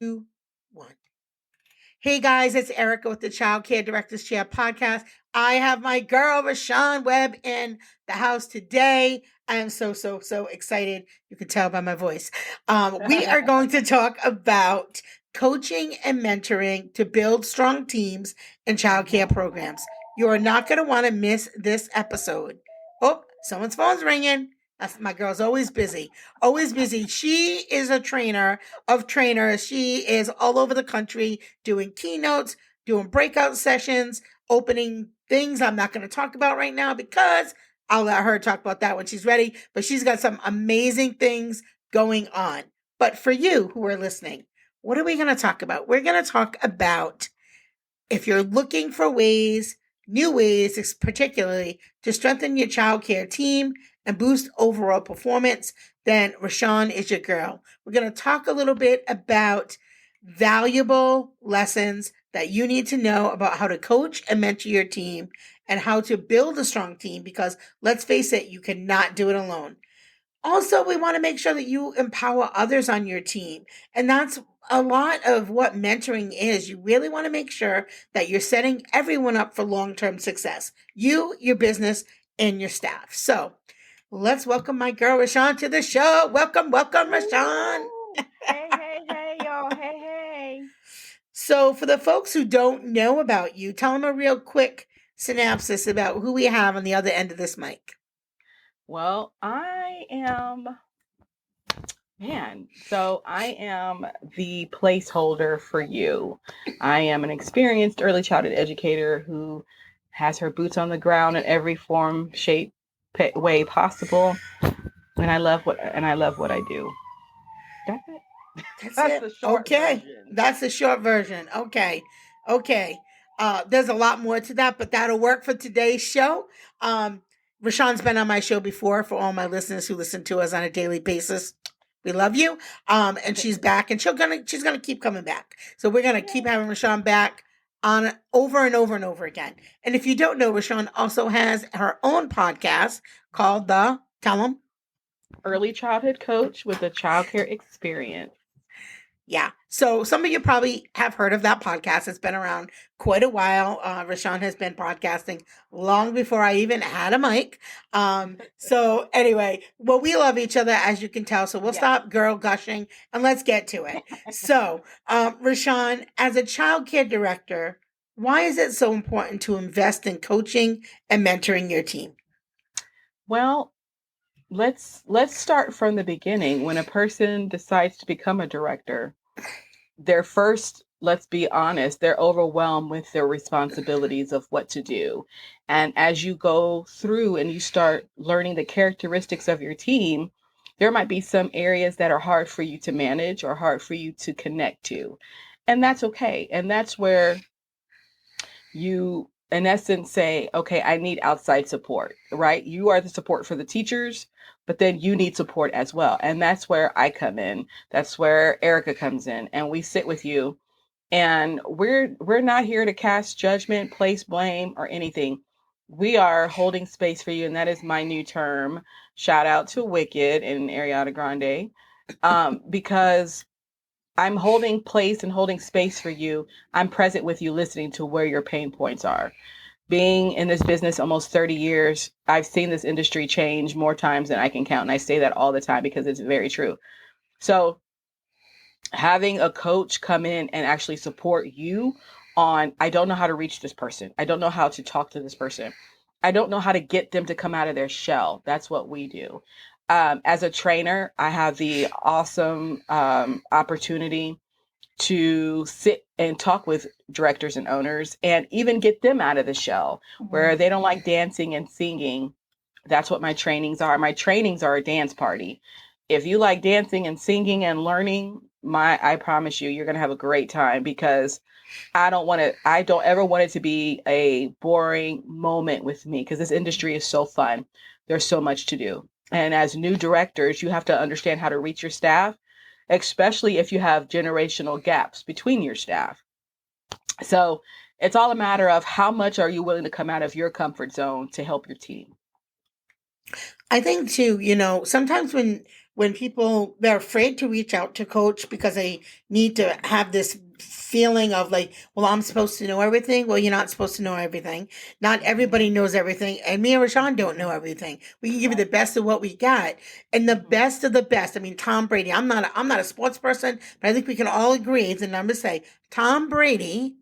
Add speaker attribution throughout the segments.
Speaker 1: 2, 1. Hey guys, it's Erica with the Childcare Directors Chair podcast. I have my girl ReShaun Webb in the house today. I am so excited. You can tell by my voice. We are going to talk about coaching and mentoring to build strong teams in childcare programs. You are not going to want to miss this episode. Oh, someone's phone's ringing. My girl's always busy. Always busy. She is a trainer of trainers. She is all over the country doing keynotes, doing breakout sessions, opening things I'm not going to talk about right now because I'll let her talk about that when she's ready. But she's got some amazing things going on. But for you who are listening, what are we going to talk about? We're going to talk about if you're looking for ways, new ways, particularly to strengthen your childcare team and boost overall performance, then ReShaun is your girl. We're going to talk a little bit about valuable lessons that you need to know about how to coach and mentor your team and how to build a strong team because let's face it, you cannot do it alone. Also, we want to make sure that you empower others on your team. And that's a lot of what mentoring is. You really want to make sure that you're setting everyone up for long-term success. You, your business, and your staff. So let's welcome my girl, ReShaun, to the show. Welcome, ReShaun.
Speaker 2: Hey, y'all. Hey.
Speaker 1: So for the folks who don't know about you, tell them a real quick synopsis about who we have on the other end of this mic.
Speaker 2: Well, I am the placeholder for you. I am an experienced early childhood educator who has her boots on the ground in every form, shape, way possible. And I love what I do. That's it.
Speaker 1: That's it.
Speaker 2: The short version.
Speaker 1: That's the short version. Okay. There's a lot more to that, but that'll work for today's show. ReShaun's been on my show before. For all my listeners who listen to us on a daily basis, we love you. And she's back, and she's gonna keep coming back. So we're gonna keep having ReShaun back on over and over and over again. And if you don't know, ReShaun also has her own podcast called Tell them.
Speaker 2: Early Childhood Coach with a Childcare Experience.
Speaker 1: Yeah. So some of you probably have heard of that podcast. It's been around quite a while. ReShaun has been podcasting long before I even had a mic. So anyway, well, we love each other, as you can tell. So we'll stop girl gushing and let's get to it. So, ReShaun, as a childcare director, why is it so important to invest in coaching and mentoring your team?
Speaker 2: Well, let's start from the beginning. When a person decides to become a director, let's be honest, they're overwhelmed with their responsibilities of what to do. And as you go through and you start learning the characteristics of your team, there might be some areas that are hard for you to manage or hard for you to connect to. And that's okay. And that's where you, in essence, say, okay, I need outside support, right? You are the support for the teachers, but then you need support as well. And that's where I come in. That's where Erica comes in. And we sit with you. And we're not here to cast judgment, place blame, or anything. We are holding space for you. And that is my new term. Shout out to Wicked and Ariana Grande. Because I'm holding place and holding space for you. I'm present with you, listening to where your pain points are. Being in this business almost 30 years, I've seen this industry change more times than I can count. And I say that all the time because it's very true. So having a coach come in and actually support you on, I don't know how to reach this person. I don't know how to talk to this person. I don't know how to get them to come out of their shell. That's what we do. As a trainer, I have the awesome opportunity to sit and talk with directors and owners and even get them out of the shell where they don't like dancing and singing. That's what my trainings are. My trainings are a dance party. If you like dancing and singing and learning, I promise you're going to have a great time because I don't ever want it to be a boring moment with me because this industry is so fun. There's so much to do. And as new directors, you have to understand how to reach your staff, especially if you have generational gaps between your staff. So it's all a matter of how much are you willing to come out of your comfort zone to help your team.
Speaker 1: I think too, sometimes when when people, they're afraid to reach out to coach because they need to have this feeling of like, well, I'm supposed to know everything. Well, you're not supposed to know everything. Not everybody knows everything. And me and Rashaun don't know everything. We can give you the
Speaker 2: Right.
Speaker 1: best of what we got. And the
Speaker 2: Mhm.
Speaker 1: best of the best. I mean, Tom Brady, I'm not a sports person, but I think we can all agree, the numbers say Tom Brady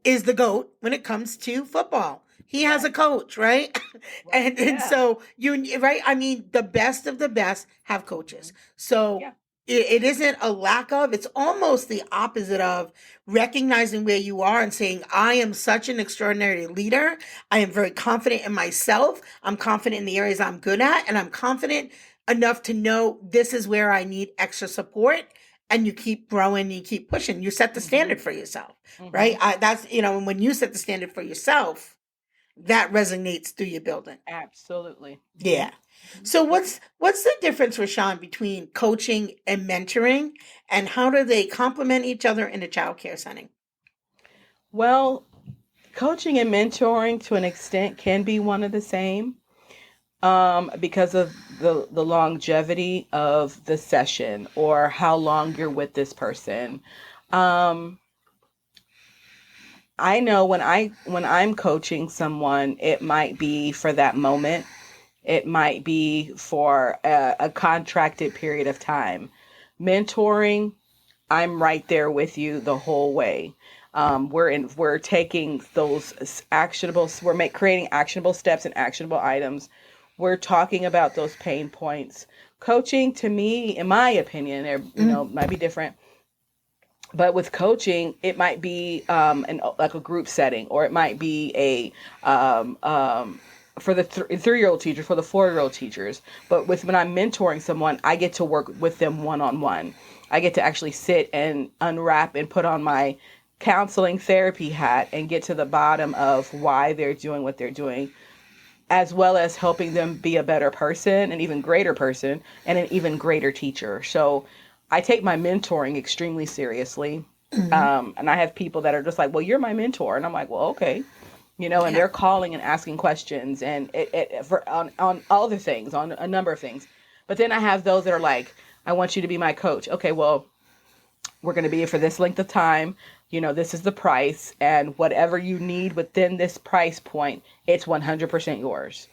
Speaker 1: is the GOAT when it comes to football. He has a
Speaker 2: Right.
Speaker 1: coach, right?
Speaker 2: Right.
Speaker 1: And
Speaker 2: Yeah.
Speaker 1: so you right. I mean, the best of the best have coaches.
Speaker 2: Mhm.
Speaker 1: So
Speaker 2: Yeah.
Speaker 1: it isn't a lack of. It's almost the opposite of recognizing where you are and saying, "I am such an extraordinary leader. I am very confident in myself. I'm confident in the areas I'm good at, and I'm confident enough to know this is where I need extra support." And you keep growing, you keep pushing. You set the
Speaker 2: Mhm.
Speaker 1: standard for yourself, right?
Speaker 2: Mhm.
Speaker 1: That's, and when you set the standard for yourself, that resonates through your building.
Speaker 2: Absolutely.
Speaker 1: Yeah.
Speaker 2: Mhm. Mhm.
Speaker 1: So what's the difference, Rashaun, between coaching and mentoring, and how do they complement each other in a childcare setting?
Speaker 2: Well, coaching and mentoring to an extent can be one of the same, because of the longevity of the session or how long you're with this person. Um, I know when I'm coaching someone, it might be for that moment. It might be for a contracted period of time. Mentoring, I'm right there with you the whole way. We're taking those actionable, creating actionable steps and actionable items. We're talking about those pain points. Coaching, to me, in my opinion,
Speaker 1: Mm-hmm.
Speaker 2: might be different, but with coaching, it might be like a group setting, or it might be a for the 3-year-old teacher, for the 4-year-old teachers. But when I'm mentoring someone, I get to work with them one on one. I get to actually sit and unwrap and put on my counseling therapy hat and get to the bottom of why they're doing what they're doing, as well as helping them be a better person, an even greater person, and an even greater teacher. So I take my mentoring extremely seriously.
Speaker 1: Mm-hmm.
Speaker 2: And I have people that are just like, well, you're my mentor. And I'm like, well, okay. And
Speaker 1: Yeah.
Speaker 2: they're calling and asking questions and on other things, on a number of things. But then I have those that are like, I want you to be my coach. Okay, well, we're going to be here for this length of time. This is the price, and whatever you need within this price point, it's 100% yours.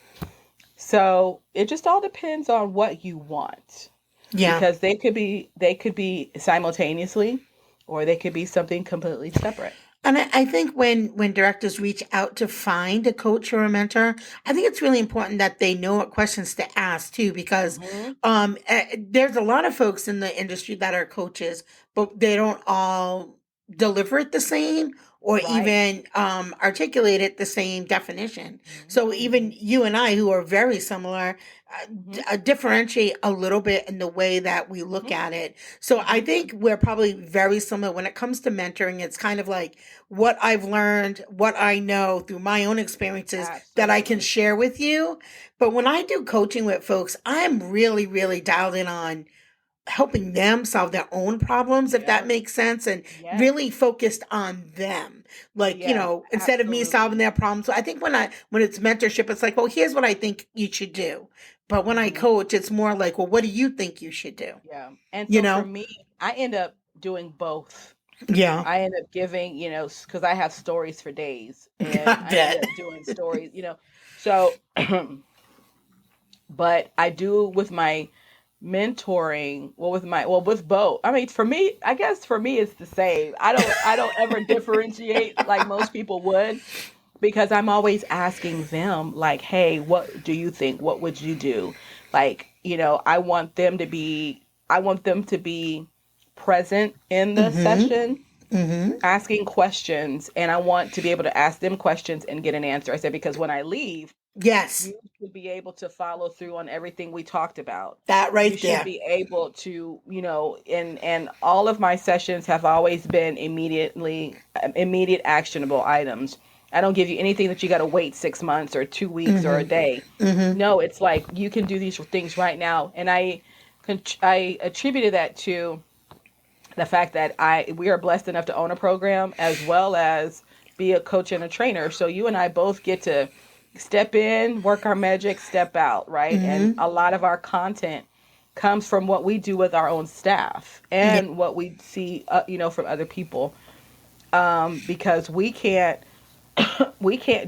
Speaker 2: So it just all depends on what you want,
Speaker 1: Yeah.
Speaker 2: because they could be simultaneously, or they could be something completely separate.
Speaker 1: And I think when directors reach out to find a coach or a mentor, I think it's really important that they know what questions to ask too, because
Speaker 2: Hmm.
Speaker 1: there's a lot of folks in the industry that are coaches, but they don't all deliver it the same or
Speaker 2: Right.
Speaker 1: even articulate it the same definition.
Speaker 2: Hmm.
Speaker 1: So even
Speaker 2: Hmm.
Speaker 1: you and I, who are very similar,
Speaker 2: Hmm.
Speaker 1: differentiate a little bit in the way that we look
Speaker 2: Hmm.
Speaker 1: at it. So I
Speaker 2: Hmm.
Speaker 1: think we're probably very similar when it comes to mentoring. It's kind of like what I've learned, what I know through my own experiences that I can
Speaker 2: Absolutely.
Speaker 1: share with you. But when I do coaching with folks, I'm really, really dialed in on helping them solve their own problems, if that
Speaker 2: Yep.
Speaker 1: makes sense, and
Speaker 2: Yes.
Speaker 1: really focused on them. Like,
Speaker 2: Yes.
Speaker 1: instead of me solving
Speaker 2: Absolutely.
Speaker 1: their problems. So I think when it's mentorship, it's like, well, here's what I think you should do. But when I
Speaker 2: Hmm.
Speaker 1: coach, it's more like, well, what do you think you should do?
Speaker 2: Yeah. And
Speaker 1: You
Speaker 2: so for
Speaker 1: know?
Speaker 2: me, I end up doing both.
Speaker 1: Yeah.
Speaker 2: I end up giving, because I have stories for days, and
Speaker 1: I
Speaker 2: I end
Speaker 1: bet.
Speaker 2: up doing stories. So, but I do with my mentoring, with both. I mean, for me, I guess for me it's the same. I don't ever differentiate like most people would, because I'm always asking them like, "Hey, what do you think? What would you do?" Like, I want them to be present in the
Speaker 1: Mm-hmm.
Speaker 2: session,
Speaker 1: Mm-hmm.
Speaker 2: asking questions, and I want to be able to ask them questions and get an answer. I said, because when I leave,
Speaker 1: Yes.
Speaker 2: you should be able to follow through on everything we talked about.
Speaker 1: That
Speaker 2: You
Speaker 1: right
Speaker 2: should
Speaker 1: there.
Speaker 2: be able to, and all of my sessions have always been immediate actionable items. I don't give you anything that you got to wait 6 months or 2 weeks or a
Speaker 1: Mm-hmm.
Speaker 2: day.
Speaker 1: Mm-hmm.
Speaker 2: No, it's like you can do these things right now. And I attributed that to the fact that we are blessed enough to own a program as well as be a coach and a trainer. So you and I both get to step in, work our magic, step out, right? And
Speaker 1: Mm-hmm.
Speaker 2: a lot of our content comes from what we do with our own staff
Speaker 1: Yeah.
Speaker 2: and what we see, from other people. Because we can't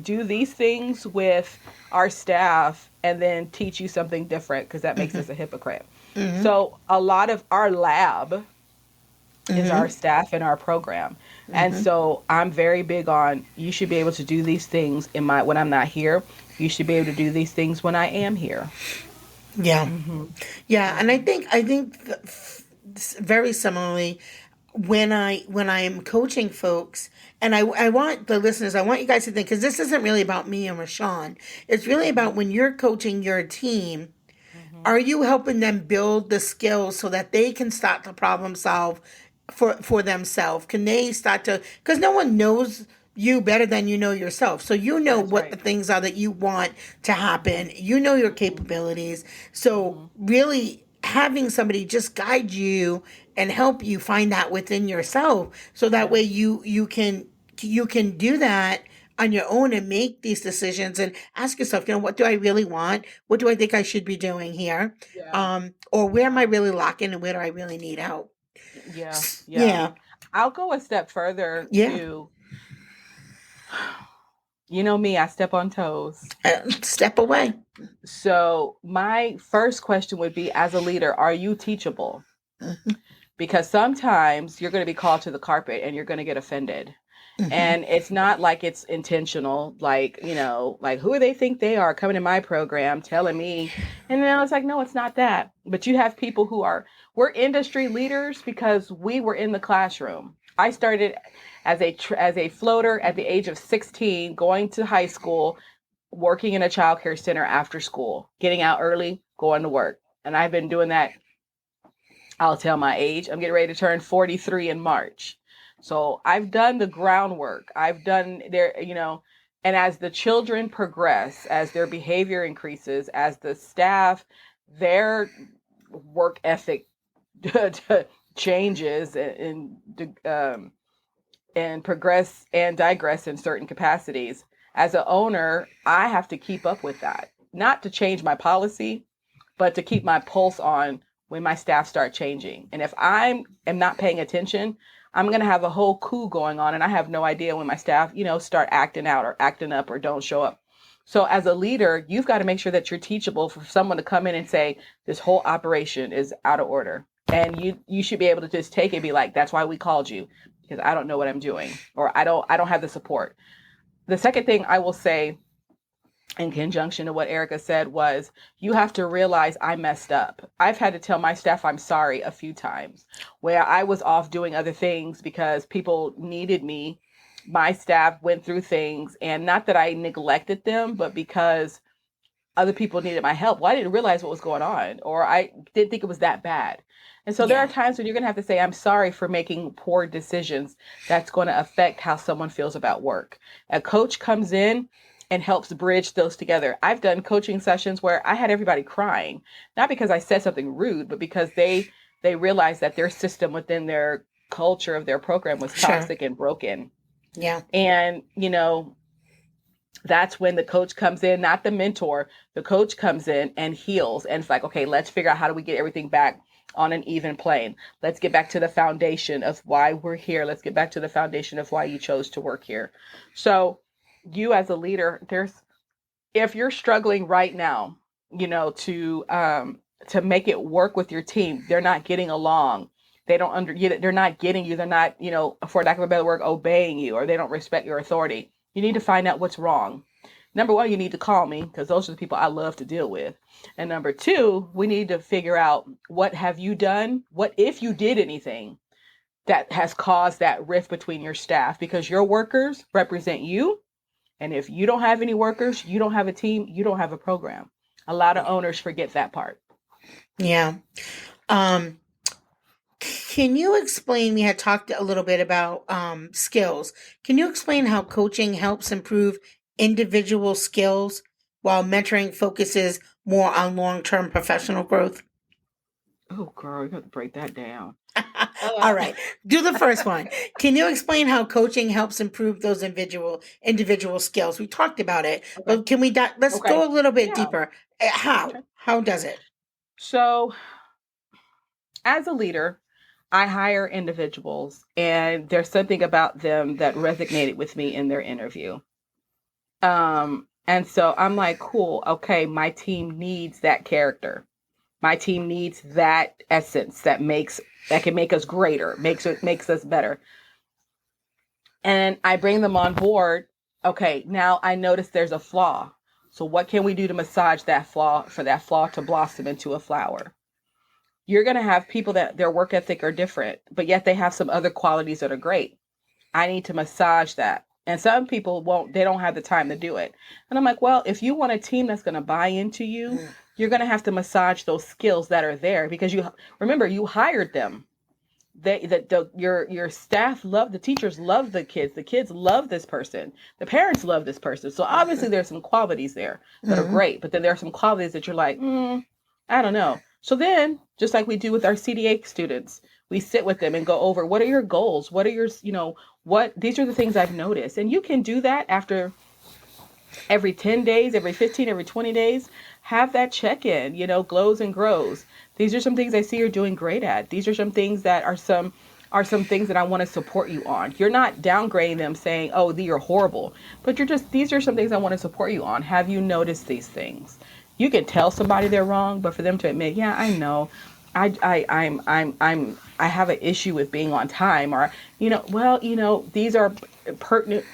Speaker 2: do these things with our staff and then teach you something different because that makes
Speaker 1: Mm-hmm.
Speaker 2: us a hypocrite.
Speaker 1: Mm-hmm.
Speaker 2: So a lot of our lab is our
Speaker 1: Mm-hmm.
Speaker 2: staff and our program. And
Speaker 1: Mm-hmm.
Speaker 2: so I'm very big on you should be able to do these things when I'm not here. You should be able to do these things when I am here.
Speaker 1: Yeah.
Speaker 2: Hmm.
Speaker 1: Yeah, and I
Speaker 2: Hmm.
Speaker 1: think very similarly when I am coaching folks, and I want the listeners, I want you guys to think, because this isn't really about me and Rashaun. It's really about when you're coaching your team.
Speaker 2: Hmm.
Speaker 1: Are you helping them build the skills so that they can start to problem solve for themselves? Can they start to, because no one knows you better than you know yourself. So you know
Speaker 2: That's
Speaker 1: what the
Speaker 2: right.
Speaker 1: things are that you want to happen. You know your
Speaker 2: Hmm.
Speaker 1: capabilities. So
Speaker 2: Hmm.
Speaker 1: really having somebody just guide you and help you find that within yourself, so that
Speaker 2: Yeah.
Speaker 1: way you can do that on your own and make these decisions and ask yourself, what do I really want? What do I think I should be doing here?
Speaker 2: Yeah.
Speaker 1: Or where am I
Speaker 2: Yeah.
Speaker 1: really lacking and where do I really need help?
Speaker 2: Yeah. Yeah.
Speaker 1: Yeah,
Speaker 2: I'll go a step further
Speaker 1: yeah.
Speaker 2: to, you know me, I step on toes.
Speaker 1: Step away.
Speaker 2: So my first question would be, as a leader, are you teachable?
Speaker 1: Hmm.
Speaker 2: Because sometimes you're going to be called to the carpet and you're going to get offended.
Speaker 1: Hmm.
Speaker 2: And it's not like it's intentional, like, like who do they think they are coming to my program telling me? And then I was like, no, it's not that. But you have people we're industry leaders because we were in the classroom. I started as a floater at the age of 16, going to high school, working in a childcare center after school, getting out early, going to work. And I've been doing that. I'll tell my age. I'm getting ready to turn 43 in March. So I've done the groundwork. I've done and as the children progress, as their behavior increases, as the staff, their work ethic changes and progress and digress in certain capacities. As an owner, I have to keep up with that, not to change my policy, but to keep my pulse on when my staff start changing. And if I am not paying attention, I'm going to have a whole coup going on and I have no idea when my staff, start acting out or acting up or don't show up. So as a leader, you've got to make sure that you're teachable for someone to come in and say, this whole operation is out of order. And you should be able to just take it and be like, that's why we called you, because I don't know what I'm doing, or I don't have the support. The second thing I will say in conjunction to what Erica said was, you have to realize I messed up. I've had to tell my staff I'm sorry a few times where I was off doing other things because people needed me. My staff went through things, and not that I neglected them, but because other people needed my help. Well, I didn't realize what was going on, or I didn't think it was that bad. And so there are
Speaker 1: Yeah,
Speaker 2: times when you're going to have to say, I'm sorry for making poor decisions that's going to affect how someone feels about work. A coach comes in and helps bridge those together. I've done coaching sessions where I had everybody crying, not because I said something rude, but because they realized that their system within their culture of their program was
Speaker 1: sure.
Speaker 2: toxic and broken.
Speaker 1: Yeah,
Speaker 2: And, that's when the coach comes in, not the mentor. The coach comes in and heals. And it's like, okay, let's figure out how do we get everything back on an even plane. Let's get back to the foundation of why we're here. Let's get back to the foundation of why you chose to work here. So you as a leader, if you're struggling right now, to make it work with your team, they're not getting along. They're not getting you. They're not, for lack of a better word, obeying you, or they don't respect your authority. You need to find out what's wrong. Number one, you need to call me because those are the people I love to deal with. And number two, we need to figure out, what have you done? What if you did anything that has caused that rift between your staff? Because your workers represent you. And if you don't have any workers, you don't have a team, you don't have a program. A lot of owners forget that part.
Speaker 1: yeah. Um, can you explain? We had talked a little bit about skills. Can you explain how coaching helps improve individual skills while mentoring focuses more on long-term professional growth?
Speaker 2: Oh, girl, you have to break that down.
Speaker 1: All
Speaker 2: Uh,
Speaker 1: right. Do the first one. Can you explain how coaching helps improve those individual skills? We talked about it,
Speaker 2: okay.
Speaker 1: but let's
Speaker 2: Okay.
Speaker 1: go a little bit
Speaker 2: Yeah.
Speaker 1: deeper. How?
Speaker 2: Okay.
Speaker 1: How does it?
Speaker 2: So As a leader, I hire individuals, and there's something about them that resonated with me in their interview. And so I'm like, cool, okay, my team needs that character. My team needs that essence that can make us greater, makes us better. And I bring them on board. Okay, now I notice there's a flaw. So what can we do to massage that flaw for that flaw to blossom into a flower? You're going to have people that their work ethic are different, but yet they have some other qualities that are great. I need to massage that. And some people won't, they don't have the time to do it. And I'm like, well, if you want a team that's going to buy into you, you're going to have to massage those skills that are there because you remember you hired them. Your staff love, the teachers love the kids love this person, the parents love this person. So obviously there's some qualities there that are great, but then there are some qualities that you're like, I don't know. So then, just like we do with our CDA students, we sit with them and go over what are your goals, what are your, what these are the things I've noticed, and you can do that after every 10 days, every 15, every 20 days. Have that check-in, glows and grows. These are some things I see you're doing great at. These are some things that are some things that I want to support you on. You're not downgrading them saying, oh, you're horrible, but these are some things I want to support you on. Have you noticed these things? You can tell somebody they're wrong, but for them to admit, yeah, I know, I have an issue with being on time, or these are pertinent,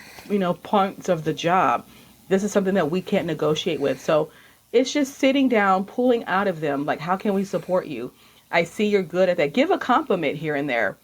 Speaker 2: points of the job. This is something that we can't negotiate with. So it's just sitting down, pulling out of them, like, how can we support you? I see you're good at that. Give a compliment here and there.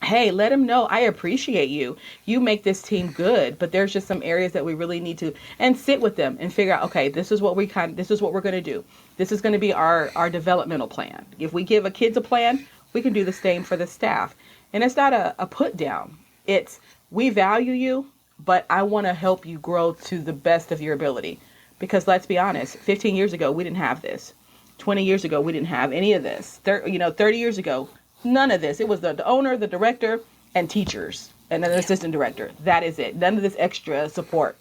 Speaker 2: Hey, let them know I appreciate you. You make this team good, but there's just some areas that we really need to, and sit with them and figure out, okay, this is what we're going to do. This is going to be our developmental plan. If we give a kids a plan, we can do the same for the staff. And it's not a put down. It's, we value you, but I want to help you grow to the best of your ability. Because let's be honest, 15 years ago, we didn't have this. 20 years ago, we didn't have any of this. 30 years ago, none of this. It was the owner, the director, and teachers, and an assistant director. That is it. None of this extra support.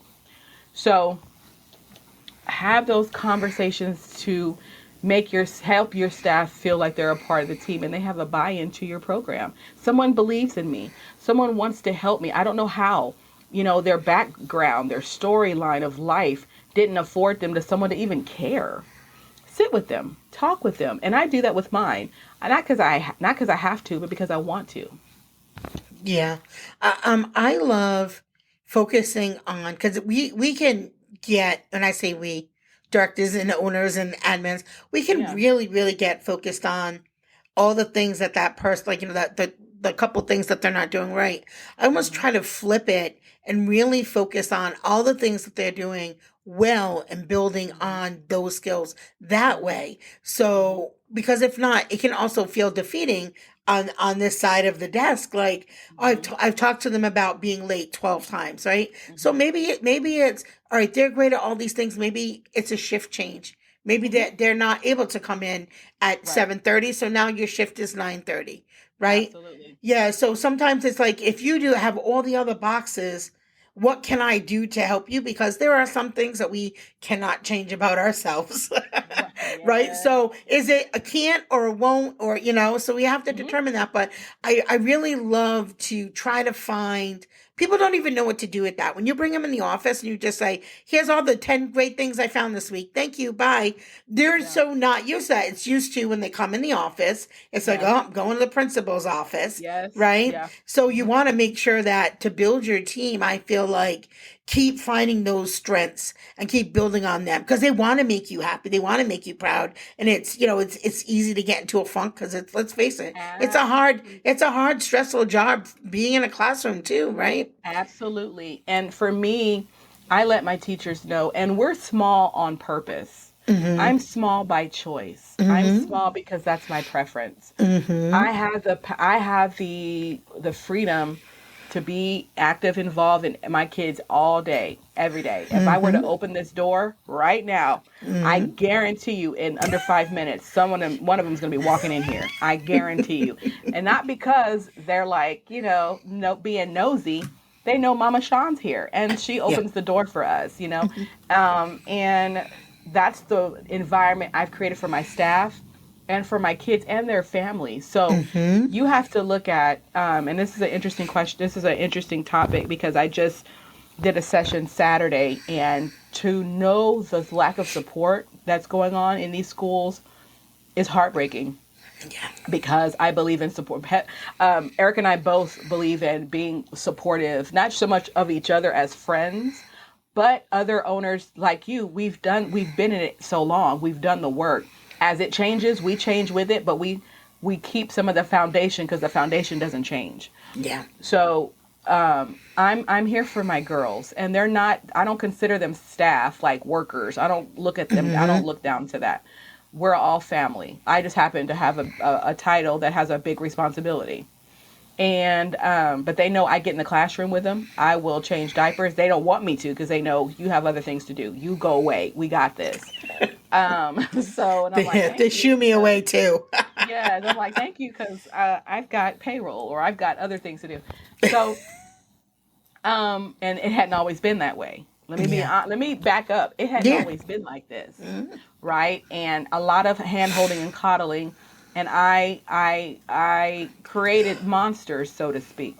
Speaker 2: So have those conversations to help your staff feel like they're a part of the team and they have a buy-in to your program. Someone believes in me. Someone wants to help me. I don't know how. Their background, their storyline of life didn't afford them to someone to even care. Sit with them, talk with them, and I do that with mine. Not because I have to, but because I want to.
Speaker 1: Yeah. I love focusing on, because we can get, and I say we, directors and owners and admins, we can
Speaker 2: Yeah.
Speaker 1: really, really get focused on all the things that person, like, that the couple things that they're not doing right. I almost
Speaker 2: Mhm.
Speaker 1: try to flip it and really focus on all the things that they're doing well and building
Speaker 2: Mhm.
Speaker 1: on those skills that
Speaker 2: Mhm.
Speaker 1: way.
Speaker 2: Mhm.
Speaker 1: So, because if not, it can also feel defeating on this side of the desk. Like,
Speaker 2: Mhm.
Speaker 1: I've talked to them about being late 12 times, right? So
Speaker 2: Mhm.
Speaker 1: maybe it's all right, they're great at all these things. Maybe it's a shift change. Maybe
Speaker 2: Mhm.
Speaker 1: they're not able to come in at
Speaker 2: Right.
Speaker 1: 7:30, so now your shift is 9:30, right?
Speaker 2: Absolutely.
Speaker 1: Yeah, so sometimes it's like, if you do have all the other boxes, what can I do to help you? Because there are some things that we cannot change about ourselves.
Speaker 2: Right.
Speaker 1: Right?
Speaker 2: Yes.
Speaker 1: So is it a can't or a won't, or so we have to
Speaker 2: Mhm.
Speaker 1: determine that. But I really love to try to find, people don't even know what to do with that. When you bring them in the office and you just say, here's all the 10 great things I found this week. Thank you. Bye. They're
Speaker 2: Yeah.
Speaker 1: so not used to that. It's used to when they come in the office. It's like,
Speaker 2: Yeah.
Speaker 1: oh, I'm going to the principal's office.
Speaker 2: Yes.
Speaker 1: Right.
Speaker 2: Yeah.
Speaker 1: So you
Speaker 2: Mhm.
Speaker 1: want to make sure that to build your team, I feel like, keep finding those strengths and keep building on them, because they want to make you happy. They want to make you proud. And it's easy to get into a funk, because it's, let's face it,
Speaker 2: Absolutely.
Speaker 1: it's a hard, stressful job being in a classroom too, right?
Speaker 2: Absolutely. And for me, I let my teachers know, and we're small on purpose.
Speaker 1: Mm-hmm.
Speaker 2: I'm small by choice. I'm
Speaker 1: Mm-hmm.
Speaker 2: small because that's my preference.
Speaker 1: Mm-hmm.
Speaker 2: I have the freedom to be active, involved in my kids all day, every day. If I were to
Speaker 1: Mm-hmm.
Speaker 2: open this door right now, I
Speaker 1: Mm-hmm.
Speaker 2: guarantee you, in under 5 minutes, one of them is going to be walking in here. I guarantee you, and not because they're like, no, being nosy. They know Mama Sean's here, and she
Speaker 1: Yeah.
Speaker 2: opens the door for us. And that's the environment I've created for my staff. and for my kids and their families. So
Speaker 1: Mm-hmm.
Speaker 2: you have to look at, and this is an interesting question. This is an interesting topic because I just did a session Saturday, and to know the lack of support that's going on in these schools is heartbreaking
Speaker 1: Yeah.
Speaker 2: because I believe in support. Eric and I both believe in being supportive, not so much of each other as friends, but other owners like you. We've been in it so long. We've done the work. As it changes, we change with it, but we keep some of the foundation because the foundation doesn't change.
Speaker 1: Yeah.
Speaker 2: So I'm here for my girls, and they're not. I don't consider them staff like workers. I don't look at them. I
Speaker 1: Mm-hmm.
Speaker 2: don't look down to that. We're all family. I just happen to have a title that has a big responsibility. And but they know I get in the classroom with them. I will change diapers. They don't want me to because they know you have other things to do. You go away. We got this. So and I'm like,
Speaker 1: They
Speaker 2: thank you
Speaker 1: shoo me
Speaker 2: because
Speaker 1: away too.
Speaker 2: yeah, and I'm like, thank you because I've got payroll or I've got other things to do. So and it hadn't always been that way.
Speaker 1: Yeah.
Speaker 2: Let me back up. It hadn't
Speaker 1: Yeah.
Speaker 2: always been like this,
Speaker 1: Mhm.
Speaker 2: right? And a lot of hand holding and coddling, and I created monsters, so to speak,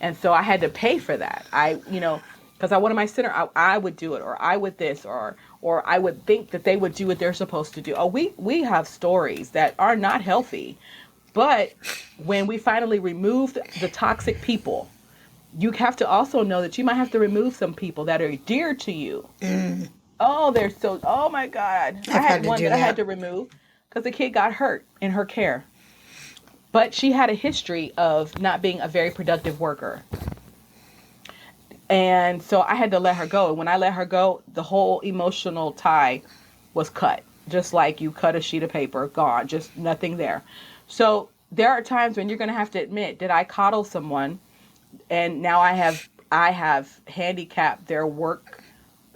Speaker 2: and so I had to pay for that. Because I wanted my center, I would do it, or I would this, or I would think that they would do what they're supposed to do. Oh, we have stories that are not healthy, but when we finally removed the toxic people, you have to also know that you might have to remove some people that are dear to you.
Speaker 1: Mm.
Speaker 2: Oh, they're so, oh my God. I
Speaker 1: I've had
Speaker 2: had
Speaker 1: to
Speaker 2: one
Speaker 1: do
Speaker 2: that I had
Speaker 1: that.
Speaker 2: to remove because the kid got hurt in her care. But she had a history of not being a very productive worker. And so I had to let her go. And when I let her go, the whole emotional tie was cut. Just like you cut a sheet of paper, gone, just nothing there. So there are times when you're going to have to admit, did I coddle someone? And now I have handicapped their work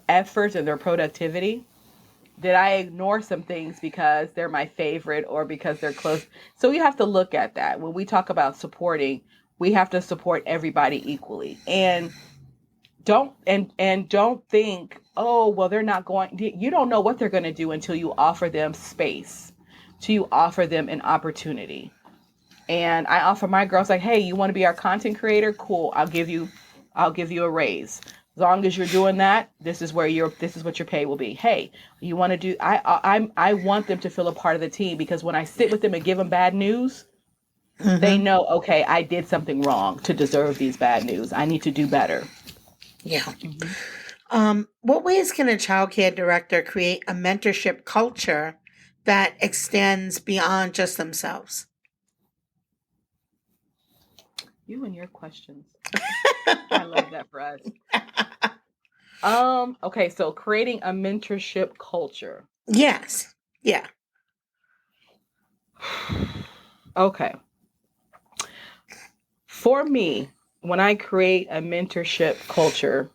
Speaker 2: efforts and their productivity. Did I ignore some things because they're my favorite or because they're close? So you have to look at that. When we talk about supporting, we have to support everybody equally. And don't think, oh, well, they're not going, you don't know what they're going to do until you offer them space, till you offer them an opportunity. And I offer my girls like, hey, you want to be our content creator? Cool. I'll give you a raise. As long as you're doing that, this is what your pay will be. Hey, you want to do I want them to feel a part of the team because when I sit with them and give them bad news, they
Speaker 1: Mm-hmm.
Speaker 2: know, okay, I did something wrong to deserve these bad news. I need to do better.
Speaker 1: Yeah.
Speaker 2: Hmm.
Speaker 1: What ways can a childcare director create a mentorship culture that extends beyond just themselves?
Speaker 2: You and your questions. I love that for us. Okay, so creating a mentorship culture.
Speaker 1: Yes. Yeah.
Speaker 2: Okay. For me, when I create a mentorship culture,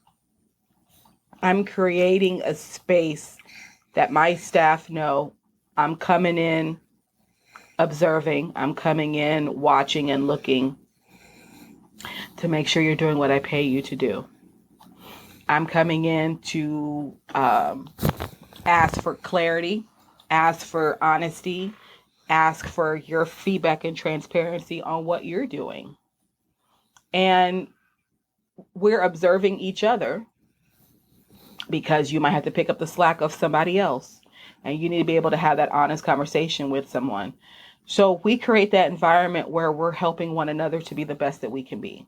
Speaker 2: I'm creating a space that my staff know I'm coming in observing, I'm coming in watching and looking to make sure you're doing what I pay you to do. I'm coming in to ask for clarity, ask for honesty, ask for your feedback and transparency on what you're doing. And we're observing each other because you might have to pick up the slack of somebody else. And you need to be able to have that honest conversation with someone. So we create that environment where we're helping one another to be the best that we can be.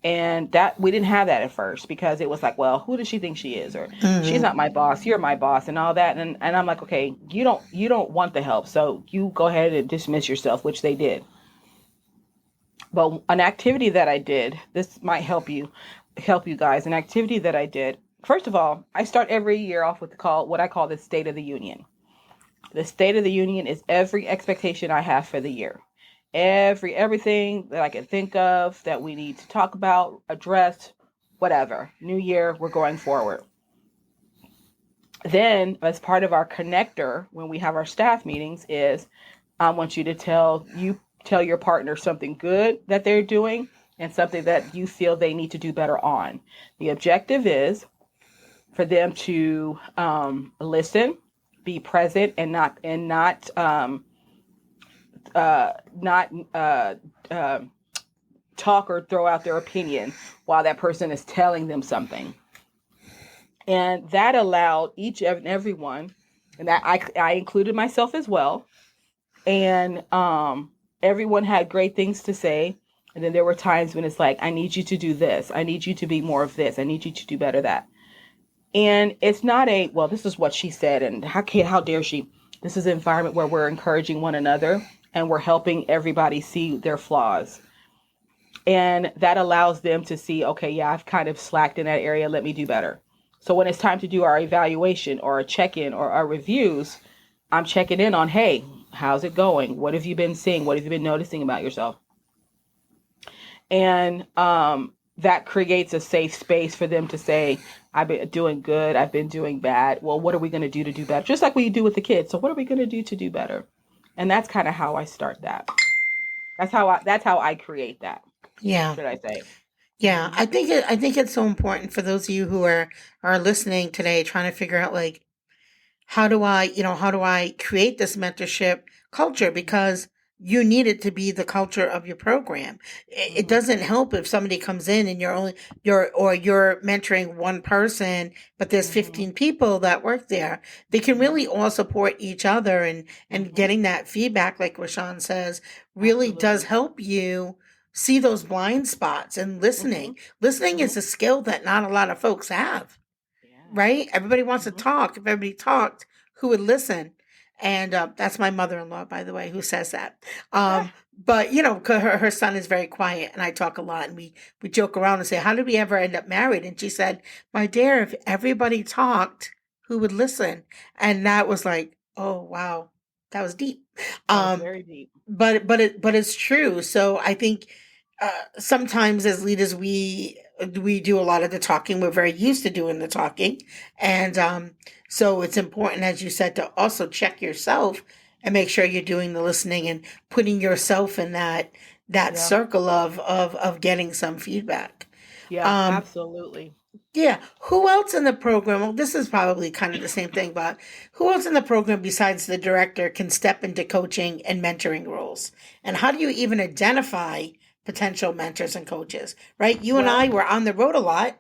Speaker 2: And that we didn't have that at first because it was like, well, who does she think she is? Or she's
Speaker 1: Mm-hmm.
Speaker 2: not my boss, you're my boss and all that. And I'm like, okay, you don't want the help. So you go ahead and dismiss yourself, which they did. But an activity that I did, this might help you guys. An activity that I did. First of all, I start every year off with what I call the State of the Union. The State of the Union is every expectation I have for the year. Everything that I can think of that we need to talk about, address, whatever. New year, we're going forward. Then, as part of our connector, when we have our staff meetings, is I want you to tell your partner something good that they're doing and something that you feel they need to do better on. The objective is for them to listen, be present, and not not talk or throw out their opinion while that person is telling them something. And that allowed each and everyone, and that I included myself as well. And everyone had great things to say. And then there were times when it's like, I need you to do this. I need you to be more of this. I need you to do better that. And it's not a, well, this is what she said, and how dare she? This is an environment where we're encouraging one another and we're helping everybody see their flaws. And that allows them to see, okay, yeah, I've kind of slacked in that area. Let me do better. So when it's time to do our evaluation or a check-in or our reviews, I'm checking in on, hey, how's it going? What have you been seeing? What have you been noticing about yourself? And that creates a safe space for them to say, I've been doing good. I've been doing bad. Well, what are we going to do better? Just like we do with the kids. So what are we going to do to do better? And that's kind of how I start that. That's how I create that.
Speaker 1: Yeah.
Speaker 2: Should I say?
Speaker 1: Yeah.
Speaker 2: Mm-hmm.
Speaker 1: I think it's so important for those of you who are listening today, trying to figure out like, how do I create this mentorship culture? Because you need it to be the culture of your program. It
Speaker 2: Mm-hmm.
Speaker 1: doesn't help if somebody comes in and you're mentoring one person, but there's
Speaker 2: Mm-hmm.
Speaker 1: 15 people that work there. They can
Speaker 2: Mm-hmm.
Speaker 1: really all support each other, and
Speaker 2: Mm-hmm.
Speaker 1: getting that feedback, like ReShaun says, really does
Speaker 2: Absolutely.
Speaker 1: help you see those blind spots. And
Speaker 2: Mm-hmm.
Speaker 1: listening
Speaker 2: Mm-hmm.
Speaker 1: is a skill that not a lot of folks have,
Speaker 2: Yeah.
Speaker 1: right? Everybody wants to
Speaker 2: Mm-hmm.
Speaker 1: talk. If everybody talked, who would listen? And that's my mother-in-law, by the way, who says that.
Speaker 2: Ah,
Speaker 1: But you know, 'cause her son is very quiet, and I talk a lot, and we joke around and say, "How did we ever end up married?" And she said, "My dear, if everybody talked, who would listen?" And that was like, oh wow, that was deep.
Speaker 2: that was
Speaker 1: Um,
Speaker 2: very deep.
Speaker 1: but it's true. So I think sometimes as leaders we do a lot of the talking. We're very used to doing the talking, and so it's important, as you said, to also check yourself and make sure you're doing the listening and putting yourself in that
Speaker 2: Yeah.
Speaker 1: circle of getting some feedback.
Speaker 2: Yeah.
Speaker 1: Um,
Speaker 2: Absolutely.
Speaker 1: yeah. Who else in the program? Well, this is probably kind of the same thing, but who else in the program besides the director can step into coaching and mentoring roles? And how do you even identify potential mentors and coaches? Right? You and
Speaker 2: Well,
Speaker 1: I were on the road a lot,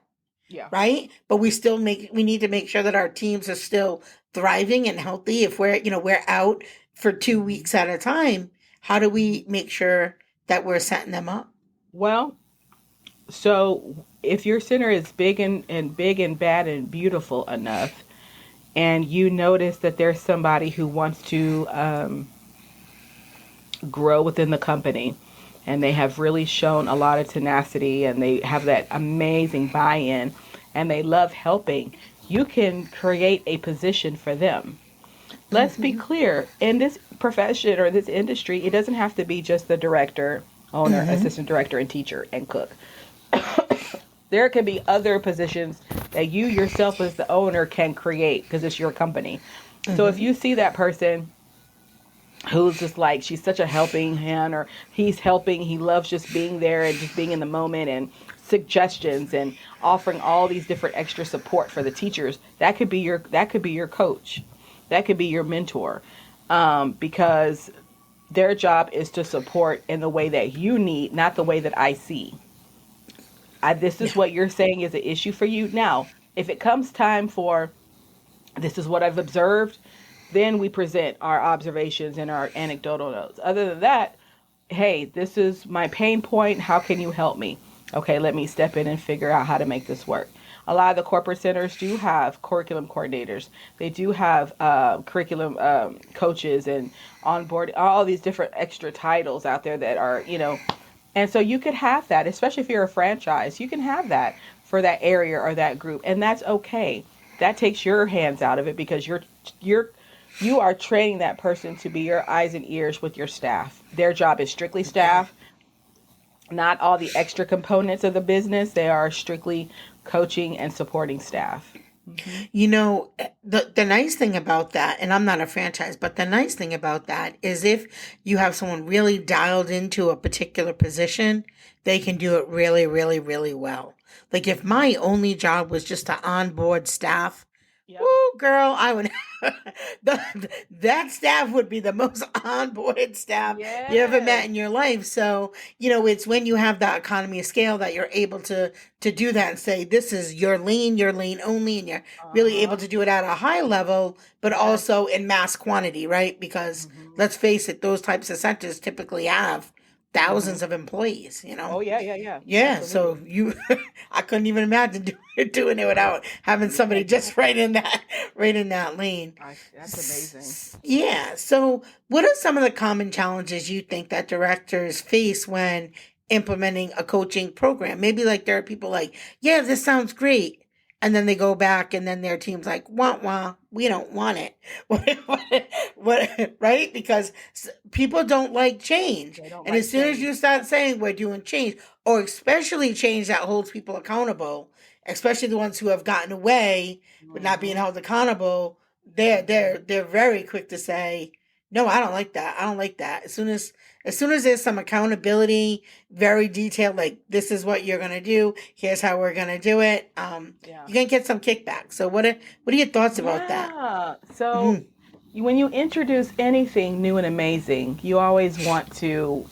Speaker 2: yeah.
Speaker 1: right? But we need to make sure that our teams are still thriving and healthy. If we're out for 2 weeks at a time, how do
Speaker 2: Mm-hmm.
Speaker 1: we make sure that we're setting them up?
Speaker 2: Well, so if your center is big and bad and beautiful enough, and you notice that there's somebody who wants to grow within the company, and they have really shown a lot of tenacity, and they have that amazing buy-in, and they love helping, you can create a position for them. Let's be
Speaker 1: Mm-hmm.
Speaker 2: clear, in this profession or this industry, it doesn't have to be just the director, owner,
Speaker 1: Mm-hmm.
Speaker 2: assistant director, and teacher and cook. There can be other positions that you yourself as the owner can create because it's your company. So if
Speaker 1: Mm-hmm.
Speaker 2: you see that person who's just like, she's such a helping hand, or he's helping, he loves just being there and just being in the moment, and suggestions and offering all these different extra support for the teachers, that could be your coach, that could be your mentor, because their job is to support in the way that you need, not the way that I see. This is
Speaker 1: Yeah.
Speaker 2: what you're saying is an issue for you. Now, if it comes time for, this is what I've observed, then we present our observations and our anecdotal notes. Other than that, hey, this is my pain point. How can you help me? Okay, let me step in and figure out how to make this work. A lot of the corporate centers do have curriculum coordinators. They do have curriculum coaches and onboard, all these different extra titles out there that are, and so you could have that, especially if you're a franchise, you can have that for that area or that group, and that's okay. That takes your hands out of it because you're you are training that person to be your eyes and ears with your staff. Their job is strictly
Speaker 1: Yeah.
Speaker 2: staff, not all the extra components of the business. They are strictly coaching and supporting staff. Hmm.
Speaker 1: The nice thing about that, and I'm not a franchise, but the nice thing about that is if you have someone really dialed into a particular position, they can do it really, really, really well. Like if
Speaker 2: Hmm.
Speaker 1: my only job was just to onboard staff
Speaker 2: Yep.
Speaker 1: Woo, girl, I would. That staff would be the most onboarded staff you ever met
Speaker 2: Yes.
Speaker 1: in your life. So it's when you have that economy of scale that you're able to do that and say, this is your lean only, and you're really able
Speaker 2: Uh-huh.
Speaker 1: to do it at a high level, but
Speaker 2: Yes.
Speaker 1: also in mass quantity, right? Because
Speaker 2: Mm-hmm.
Speaker 1: let's face it, those types of centers typically have
Speaker 2: Mm-hmm.
Speaker 1: thousands of employees.
Speaker 2: Oh yeah, yeah, yeah.
Speaker 1: Yeah,
Speaker 2: Absolutely.
Speaker 1: so I couldn't even imagine doing it without having somebody just right in that lane.
Speaker 2: That's amazing.
Speaker 1: Yeah. So, what are some of the common challenges you think that directors face when implementing a coaching program? Maybe like there are people like, yeah, this sounds great. And then they go back and then their team's like, wah, wah, we don't want it. Right? Because people don't like change.
Speaker 2: They don't
Speaker 1: And
Speaker 2: like
Speaker 1: as soon as
Speaker 2: change.
Speaker 1: you start saying we're doing change, or especially change that holds people accountable, especially the ones who have gotten away with not being
Speaker 2: Mm-hmm.
Speaker 1: held accountable,
Speaker 2: Mm-hmm.
Speaker 1: they're very quick to say, no, I don't like that. I don't like that. As soon as there's some accountability, very detailed, like this is what you're gonna do, here's how we're gonna do it.
Speaker 2: Yeah.
Speaker 1: You're gonna get some kickback. So what are your thoughts about that?
Speaker 2: Yeah. So
Speaker 1: Mm-hmm.
Speaker 2: when you introduce anything new and amazing, you always want to,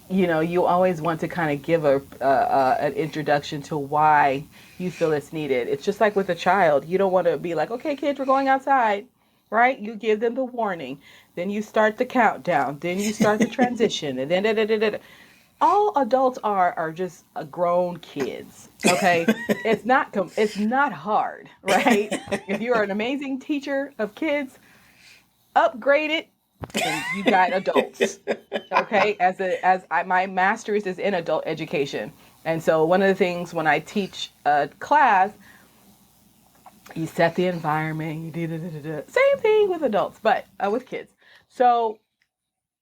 Speaker 2: you always want to kind of give an introduction to why you feel it's needed. It's just like with a child. You don't want to be like, okay, kids, we're going outside, right? You give them the warning. Then you start the countdown. Then you start the transition. And then da, da, da, da, da. All adults are just grown kids. Okay, it's not hard, right? If you're an amazing teacher of kids, upgrade it, and you got adults. Okay, my master's is in adult education, and so one of the things when I teach a class, you set the environment, you do same thing with adults, but with kids. So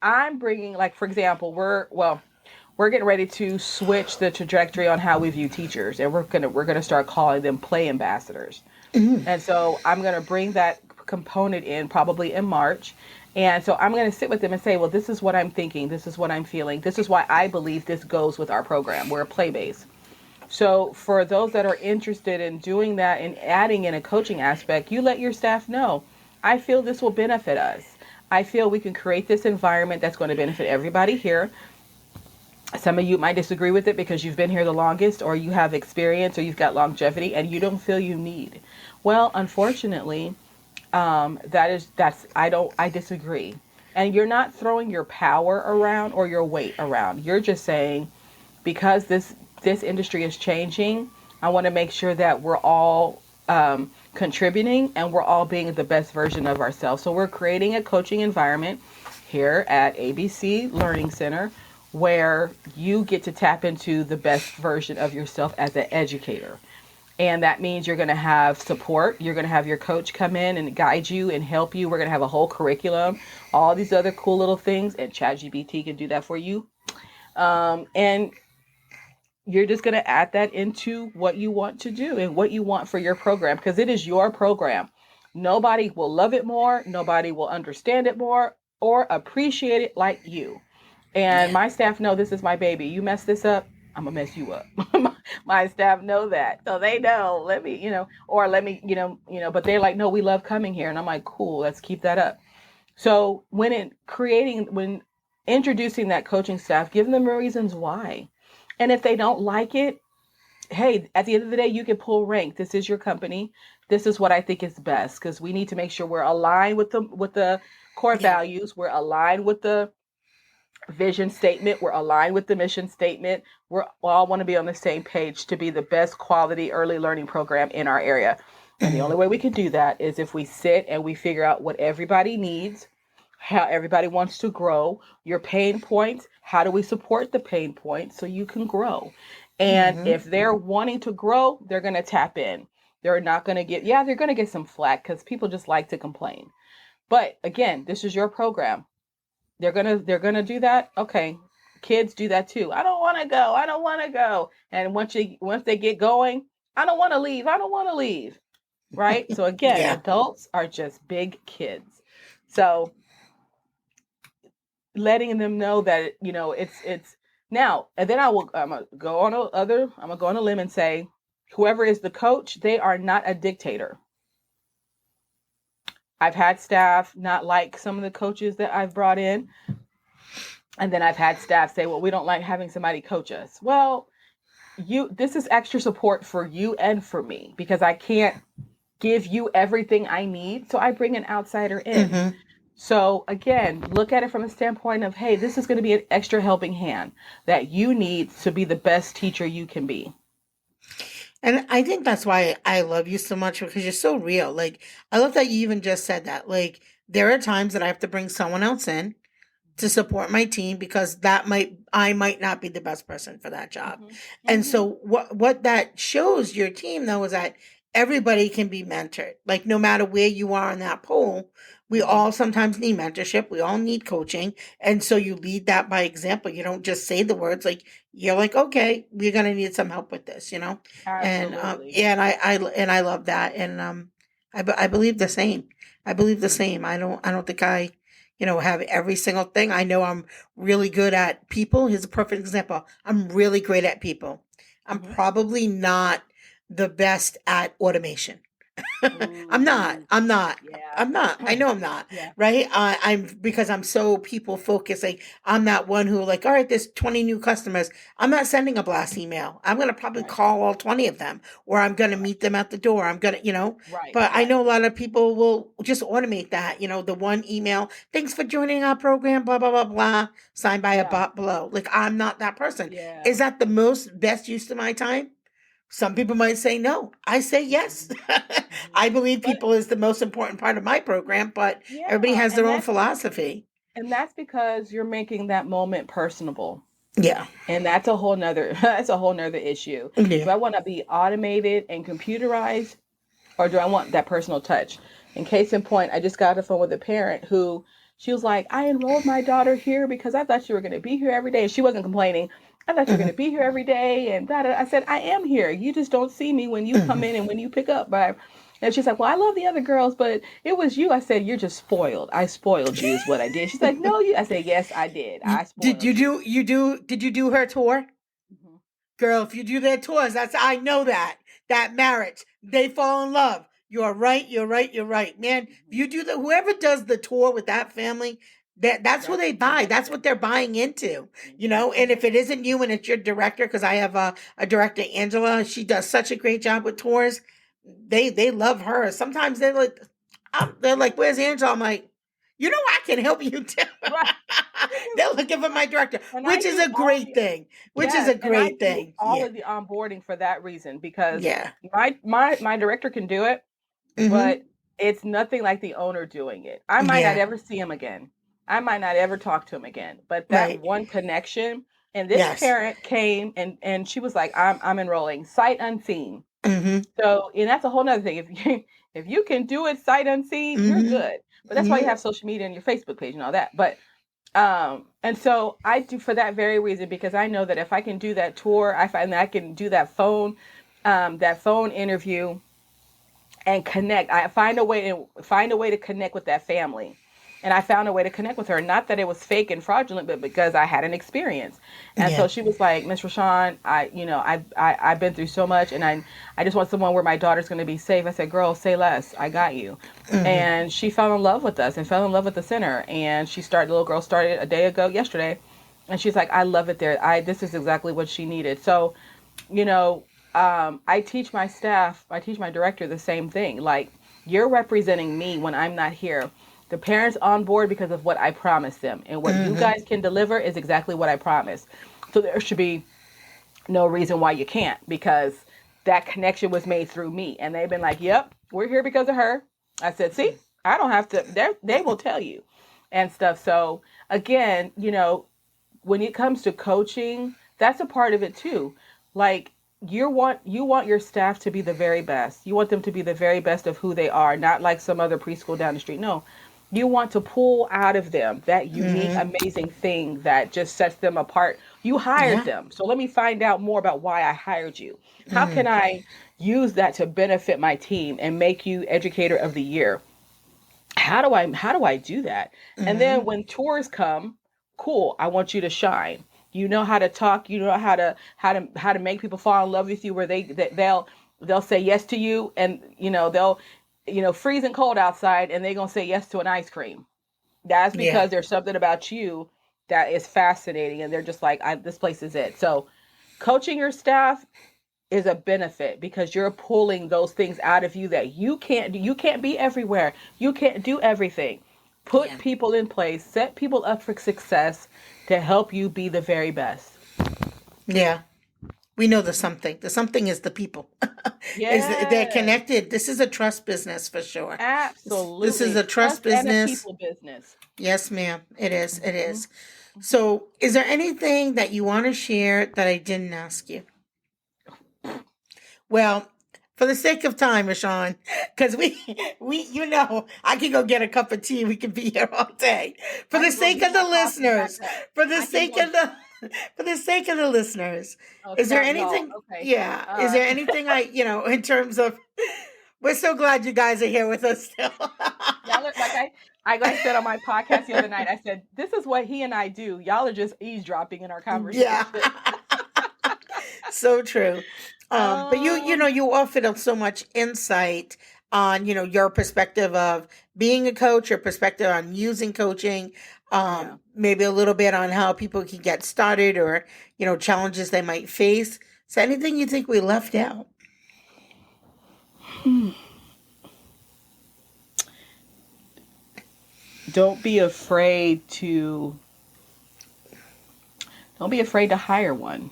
Speaker 2: I'm bringing, like, for example, we're getting ready to switch the trajectory on how we view teachers, and we're gonna start calling them play ambassadors.
Speaker 1: Mm-hmm.
Speaker 2: And so I'm going to bring that component in probably in March. And so I'm going to sit with them and say, well, this is what I'm thinking. This is what I'm feeling. This is why I believe this goes with our program. We're a play base. So for those that are interested in doing that and adding in a coaching aspect, you let your staff know, I feel this will benefit us. I feel we can create this environment that's going to benefit everybody here. Some of you might disagree with it because you've been here the longest, or you have experience, or you've got longevity and you don't feel you need. Well, unfortunately, I disagree. And you're not throwing your power around or your weight around. You're just saying, because this industry is changing, I want to make sure that we're all contributing and we're all being the best version of ourselves. So we're creating a coaching environment here at ABC Learning Center where you get to tap into the best version of yourself as an educator. And that means you're going to have support. You're going to have your coach come in and guide you and help you. We're going to have a whole curriculum, all these other cool little things, and ChatGPT can do that for you. And you're just going to add that into what you want to do and what you want for your program, because it is your program. Nobody will love it more. Nobody will understand it more or appreciate it like you. And
Speaker 1: Yeah.
Speaker 2: my staff know this is my baby. You mess this up, I'm gonna mess you up. My staff know that, so they know. Let me, or let me, But they're like, no, we love coming here, and I'm like, cool, let's keep that up. So when introducing that coaching staff, give them reasons why, and if they don't like it, hey, at the end of the day, you can pull rank. This is your company. This is what I think is best, because we need to make sure we're aligned with the core
Speaker 1: Yeah.
Speaker 2: values. We're aligned with the vision statement. We're aligned with the mission statement. We all want to be on the same page to be the best quality early learning program in our area. And the only way we can do that is if we sit and we figure out what everybody needs, how everybody wants to grow, your pain points, how do we support the pain points so you can grow? And
Speaker 1: Mm-hmm.
Speaker 2: if they're wanting to grow, they're going to tap in. They're not going to they're going to get some flack because people just like to complain. But again, this is your program. They're gonna do that. Okay, kids do that too. I don't want to go. I don't want to go. And once they get going, I don't want to leave. I don't want to leave. Right. So again,
Speaker 1: Yeah.
Speaker 2: adults are just big kids. So letting them know that it's now. And then I'm gonna go on a limb and say whoever is the coach, they are not a dictator. I've had staff not like some of the coaches that I've brought in. And then I've had staff say, well, we don't like having somebody coach us. Well, this is extra support for you and for me because I can't give you everything I need. So I bring an outsider in.
Speaker 1: Mm-hmm.
Speaker 2: So again, look at it from a standpoint of, hey, this is going to be an extra helping hand that you need to be the best teacher you can be.
Speaker 1: And I think that's why I love you so much because you're so real. Like, I love that you even just said that. Like, there are times that I have to bring someone else in to support my team because I might not be the best person for that job.
Speaker 2: Mm-hmm.
Speaker 1: And
Speaker 2: Mm-hmm.
Speaker 1: so what that shows your team though is that everybody can be mentored. Like no matter where you are in that poll, we
Speaker 2: Mm-hmm.
Speaker 1: all sometimes need mentorship. We all need coaching. And so you lead that by example. You don't just say the words like you're like, okay, we're gonna need some help with this, you know? And
Speaker 2: Absolutely.
Speaker 1: yeah, and I love that. And I believe the same. I believe the same. I don't think I have every single thing. I know I'm really good at people. Here's a perfect example. I'm really great at people. I'm
Speaker 2: Mm-hmm.
Speaker 1: probably not the best at automation. I'm not.
Speaker 2: Ooh,
Speaker 1: I'm not.
Speaker 2: yeah.
Speaker 1: I'm not. I know I'm not.
Speaker 2: Yeah.
Speaker 1: Right. I'm because I'm so people focused. Like I'm that one who like, all right, there's 20 new customers. I'm not sending a blast email. I'm gonna probably
Speaker 2: Right.
Speaker 1: call all 20 of them, or I'm gonna
Speaker 2: Right.
Speaker 1: meet them at the door. I'm gonna.
Speaker 2: Right.
Speaker 1: But I
Speaker 2: Right.
Speaker 1: know a lot of people will just automate that. The one email. Thanks for joining our program. Blah blah blah blah. Signed by a
Speaker 2: Yeah.
Speaker 1: bot below. Like I'm not that person.
Speaker 2: Yeah.
Speaker 1: Is that the most best use of my time? Some people might say no. I say yes.
Speaker 2: Mm-hmm. Mm-hmm.
Speaker 1: I believe
Speaker 2: But
Speaker 1: people is the most important part of my program, but everybody
Speaker 2: yeah,
Speaker 1: has their own philosophy.
Speaker 2: and that's because you're making that moment personable.
Speaker 1: Yeah.
Speaker 2: And that's a whole nother that's a whole nother issue.
Speaker 1: Yeah.
Speaker 2: Do I want to be automated and computerized or do I want that personal touch? In case in point, I just got off the phone with a parent who she was like, I enrolled my daughter here because I thought you were going to be here every day. And she wasn't complaining. I thought you were going to
Speaker 1: Hmm.
Speaker 2: be here every day. And da, da. I said, I am here. You just don't see me when you come
Speaker 1: Hmm.
Speaker 2: in and when you pick up. But and she's like, well, I love the other girls, but it was you. I said, you're just spoiled. I spoiled you is what I did. She's like, no, you. I said, yes, I did. I
Speaker 1: Did
Speaker 2: spoiled you.
Speaker 1: did you do her tour?
Speaker 2: Mhm.
Speaker 1: Girl, if you do their tours, I know that marriage, they fall in love. You're right, you're right, you're right. Man, if
Speaker 2: Mhm.
Speaker 1: you do the whoever does the tour with that family, that's who
Speaker 2: That's
Speaker 1: they
Speaker 2: a
Speaker 1: buy. That's what
Speaker 2: connection.
Speaker 1: they're buying into.
Speaker 2: Mhm.
Speaker 1: And if
Speaker 2: Mhm.
Speaker 1: it isn't you and it's your director, because I have a director, Angela, she does such a great job with tours. They love her. Sometimes they're
Speaker 2: Yeah.
Speaker 1: like, where's Angela? I'm like, I can help you too.
Speaker 2: Right.
Speaker 1: They're looking for my director,
Speaker 2: And I
Speaker 1: which is
Speaker 2: do
Speaker 1: a
Speaker 2: all
Speaker 1: great
Speaker 2: the
Speaker 1: thing. Which is
Speaker 2: yes,
Speaker 1: a
Speaker 2: and I
Speaker 1: great
Speaker 2: do
Speaker 1: thing.
Speaker 2: all
Speaker 1: Yeah.
Speaker 2: of the onboarding for that reason because
Speaker 1: Yeah.
Speaker 2: my director can do it, but
Speaker 1: Mhm.
Speaker 2: it's nothing like the owner doing it. I might not
Speaker 1: Yeah.
Speaker 2: ever see him again. I might not ever talk to him again. But that
Speaker 1: Right.
Speaker 2: one connection, and this
Speaker 1: Yes.
Speaker 2: parent came and she was like, I'm enrolling sight unseen.
Speaker 1: Mhm.
Speaker 2: So, and that's a whole nother thing. If you if you can do it sight unseen, you're
Speaker 1: Mhm.
Speaker 2: good. But that's why you
Speaker 1: Yeah.
Speaker 2: have social media and your Facebook page and all that. But and so I do for that very reason because I know that if I can do that tour, I find that I can do that phone interview and connect. I find a way to connect with that family. And I found a way to connect with her. Not that it was fake and fraudulent, but because I had an experience. And
Speaker 1: Yeah.
Speaker 2: so she was like, Miss Rashaun, I've been through so much and I just want someone where my daughter's gonna be safe. I said, girl, say less. I got you.
Speaker 1: Mhm.
Speaker 2: And she fell in love with us and fell in love with the center. And the little girl started a day ago yesterday. And she's like, I love it there. This is exactly what she needed. So you know, I teach my staff, I teach my director the same thing. Like, you're representing me when I'm not here. The parents on board because of what I promised them, and what you
Speaker 1: Mhm.
Speaker 2: guys can deliver is exactly what I promised. So there should be no reason why you can't because that connection was made through me, and they've been like, "Yep, we're here because of her." I said, "See, I don't have to. They will tell you, and stuff." So again, when it comes to coaching, that's a part of it too. Like you want your staff to be the very best. You want them to be the very best of who they are, not like some other preschool down the street. No. You want to pull out of them that unique,
Speaker 1: Mhm.
Speaker 2: amazing thing that just sets them apart. You hired
Speaker 1: Yeah.
Speaker 2: them. So let me find out more about why I hired you. How can
Speaker 1: Mhm.
Speaker 2: I use that to benefit my team and make you educator of the year? How do I do that? And then
Speaker 1: Mhm.
Speaker 2: when tours come, cool, I want you to shine. You know how to talk. You know how to make people fall in love with you, where they'll say yes to you, and they'll freezing cold outside, and they're gonna say yes to an ice cream. That's
Speaker 1: Yeah.
Speaker 2: because there's something about you that is fascinating, and they're just like, this place is it. So, coaching your staff is a benefit because you're pulling those things out of you that you can't do. You can't be everywhere. You can't do everything. Put
Speaker 1: Yeah.
Speaker 2: people in place, set people up for success to help you be the very best.
Speaker 1: Yeah. We know the something. The something is the people. They're
Speaker 2: Yes,
Speaker 1: connected. This is a trust business for sure. This is
Speaker 2: absolutely.
Speaker 1: a trust
Speaker 2: Trust and a
Speaker 1: business.
Speaker 2: people business.
Speaker 1: Yes, ma'am. It is. It
Speaker 2: Hmm.
Speaker 1: is. So, is there anything that you want to share that I didn't ask you? Well, for the sake of time, Rashaun, because I can go get a cup of tea. We can be here all day. For
Speaker 2: I
Speaker 1: the
Speaker 2: can go
Speaker 1: sake
Speaker 2: get
Speaker 1: of the
Speaker 2: my coffee back
Speaker 1: listeners,
Speaker 2: up.
Speaker 1: for the
Speaker 2: I can
Speaker 1: sake
Speaker 2: go.
Speaker 1: of the, for the sake of the listeners,
Speaker 2: Oh,
Speaker 1: is there
Speaker 2: snap, y'all.
Speaker 1: anything?
Speaker 2: Okay.
Speaker 1: Yeah,
Speaker 2: All
Speaker 1: is
Speaker 2: right.
Speaker 1: there anything in terms of? We're so glad you guys are here with us still.
Speaker 2: Y'all are like I said on my podcast the other night. I said this is what he and I do. Y'all are just eavesdropping in our
Speaker 1: Yeah.
Speaker 2: conversation.
Speaker 1: So true. But
Speaker 2: Um.
Speaker 1: you offered us so much insight on, your perspective of being a coach, your perspective on using coaching,
Speaker 2: Yeah.
Speaker 1: maybe a little bit on how people can get started or, challenges they might face. So anything you think we left out?
Speaker 2: Hmm. Don't be afraid to don't be afraid to hire one.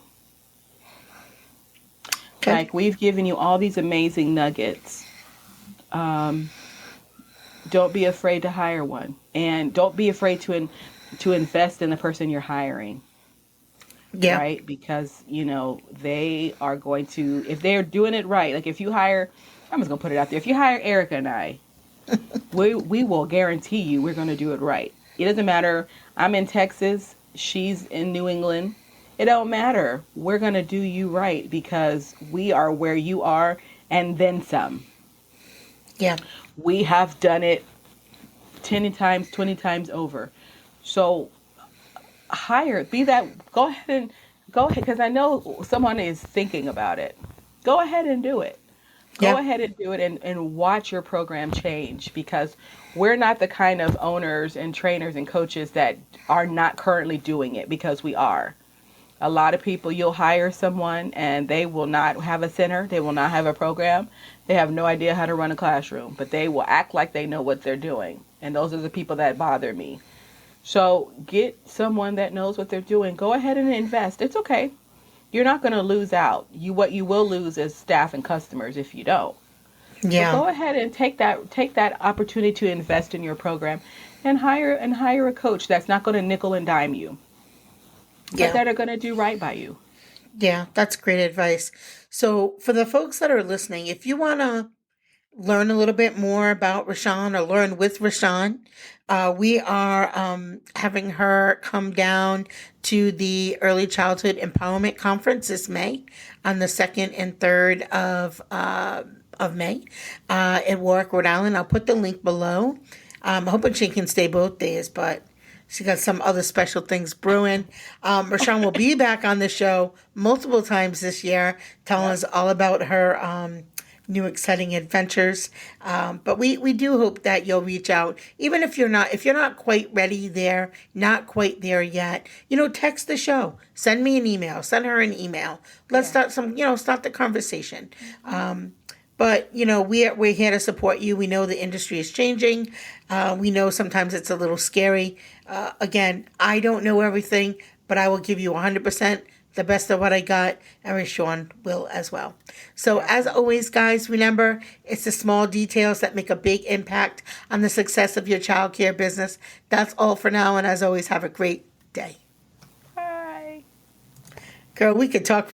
Speaker 1: Okay.
Speaker 2: Like we've given you all these amazing nuggets. Um, don't be afraid to hire one, and don't be afraid to invest in the person you're hiring,
Speaker 1: Yeah.
Speaker 2: right? Because they are going to, if they're doing it right. Like if you hire, I'm just gonna put it out there. If you hire Erica and I, we will guarantee you we're gonna do it right. It doesn't matter. I'm in Texas. She's in New England. It don't matter. We're gonna do you right because we are where you are and then some.
Speaker 1: Yeah.
Speaker 2: We have done it 10 times, 20 times over. So be that, go ahead, because I know someone is thinking about it. Go ahead and do it. Go
Speaker 1: Yeah.
Speaker 2: ahead and do it, and watch your program change, because we're not the kind of owners and trainers and coaches that are not currently doing it, because we are. A lot of people, you'll hire someone and they will not have a center, they will not have a program, they have no idea how to run a classroom, but they will act like they know what they're doing. And those are the people that bother me. So get someone that knows what they're doing. Go ahead and invest. It's okay. You're not going to lose out. What you will lose is staff and customers if you don't. But
Speaker 1: Yeah.
Speaker 2: go ahead and take that opportunity to invest in your program, and hire a coach that's not going to nickel and dime you, but
Speaker 1: Yeah.
Speaker 2: that are going to do right by you.
Speaker 1: Yeah. That's great advice. So for the folks that are listening, if you want to learn a little bit more about ReShaun or learn with ReShaun, we are having her come down to the Early Childhood Empowerment Conference this May on the 2nd and 3rd of May in Warwick, Rhode Island. I'll put the link below. I'm hoping she can stay both days, but she got some other special things brewing. ReShaun will be back on the show multiple times this year, telling
Speaker 2: Yep.
Speaker 1: us all about her new exciting adventures. But we do hope that you'll reach out, even if you're not quite ready there, not quite there yet. Text the show, send me an email, send her an email. Let's
Speaker 2: Yeah.
Speaker 1: start the conversation. But we're here to support you. We know the industry is changing. We know sometimes it's a little scary. Again, I don't know everything, but I will give you 100% the best of what I got, and ReShaun will as well. So as
Speaker 2: Absolutely.
Speaker 1: always, guys, remember it's the small details that make a big impact on the success of your childcare business. That's all for now, and as always, have a great day.
Speaker 2: Bye.
Speaker 1: Girl, we could talk